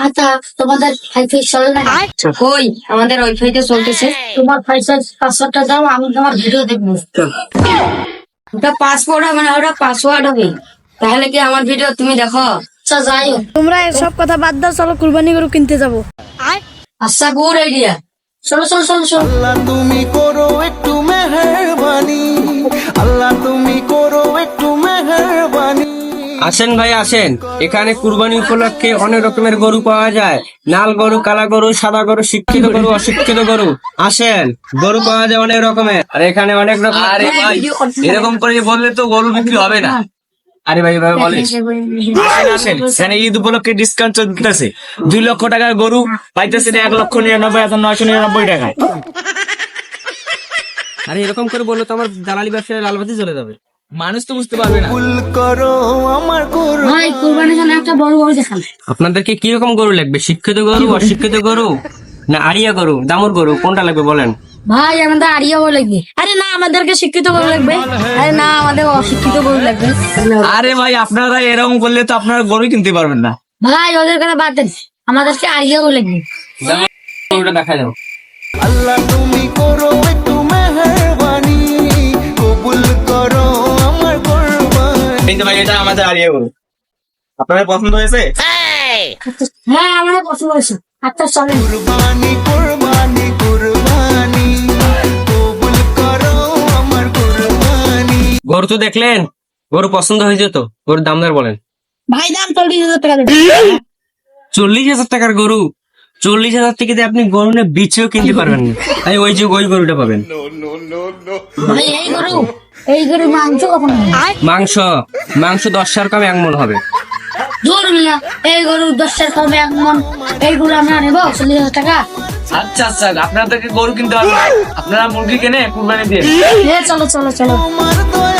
আচ্ছা, তোমাদের ওয়াইফাই চলে না? কই আমাদের ওয়াইফাইতে চলতেছে। তোমার পয়সার পাসওয়ার্ডটা দাও, আমি তোমার ভিডিও দেখবো। ওটা পাসওয়ার্ড হবে না, ওটা পাসওয়ার্ড হবে। তাহলে কি আমার ভিডিও তুমি দেখো? আচ্ছা, যাই হোক। তোমরা এসব কথা বাদ দাও, চলো কুরবানি গরু কিনতে যাবো। আচ্ছা, গুড আইডিয়া। চলো চলো চলো চলো। আল্লাহ তুমি করো একটু মেহেরবানি, আল্লাহ তুমি করো একটু মেহেরবানি। আসেন ভাই আসেন, এখানে কুরবানি উপলক্ষে অনেক রকমের গরু পাওয়া যায়। লাল গরু, কালা গরু, সাদা গরু, শিক্ষিত গরু, অশিক্ষিত গরু। আসেন, গরু পাওয়া যায় অনেক রকমের, আর এখানে অনেক রকম। আরে ভাই এরকম করে বললে তো গরু বিক্রি হবে না। আরে ভাই এভাবে বলে আসেন আসেন, এখানে ঈদ উপলক্ষে ডিসকাউন্ট চলতেছে। 2 লক্ষ টাকার গরু পাইতেছে 1,99,999 টাকায়। আরে এরকম করে বললে তো আমার দালালি ব্যবসায় লালবাতি চলে যাবে। মানুষ তো বুঝতে পারবে না। ভুল করো আমার গরু। ভাই, কুরবানির জন্য একটা বড় গরু দেখান। আপনাদেরকে কি রকম গরু লাগবে? শিক্ষিত গরু, অশিক্ষিত গরু, না আড়িয়া গরু, দামুর গরু, কোনটা লাগবে বলেন? ভাই, আমাদের আরিয়া গরু লাগবে। আরে না, আমাদেরকে শিক্ষিত গরু লাগবে। আরে না, আমাদের অশিক্ষিত গরু লাগবে। আরে ভাই আপনারা এরকম করলে তো আপনারা গরু কিনতে পারবেন না। ভাই, ওদের কথা বাদ দেন, আমাদেরকে আরিয়া গরু লাগবে। গরুটা দেখা যাও। আল্লাহ তুমি করো একটু মেহেরবানি, কবুল করো আমার কুরবানি। এই তো ভাই, এটা আমাদের আরিয়া গরু। আপনাদের পছন্দ হয়েছে? হ্যাঁ, আমাদের পছন্দ হয়েছে। আচ্ছা, চলেন। কুরবানি কুরবানি কুরবানি, কবুল করো আমার কুরবানি। গরু তো দেখলেন, গরু পছন্দ হয়েছে তো? গরুর দাম দর বলেন। ভাই, দাম 40,000 টাকা দেবে। 40,000 টাকার গরু? 40,000 থেকে দিয়ে আপনি গরু নিয়ে বিছেও কিনতে পারবেন না। তাই ওই যে ওই গরুটা পাবেন। ভাই, এই গরু মাংস কখন হবে? মাংস মাংস 10 কম 1 মণ হবে। জোর মিয়া, এই গরু 10 কমে 1 মন। এইগুলো আমরা নেবো 40,000 টাকা। আচ্ছা আচ্ছা, আপনাদেরকে গরু কিনতে হবে না। আপনারা মুরগি কিনে কুরবানি দিয়ে। চলো চলো চলো। তোমার দয়া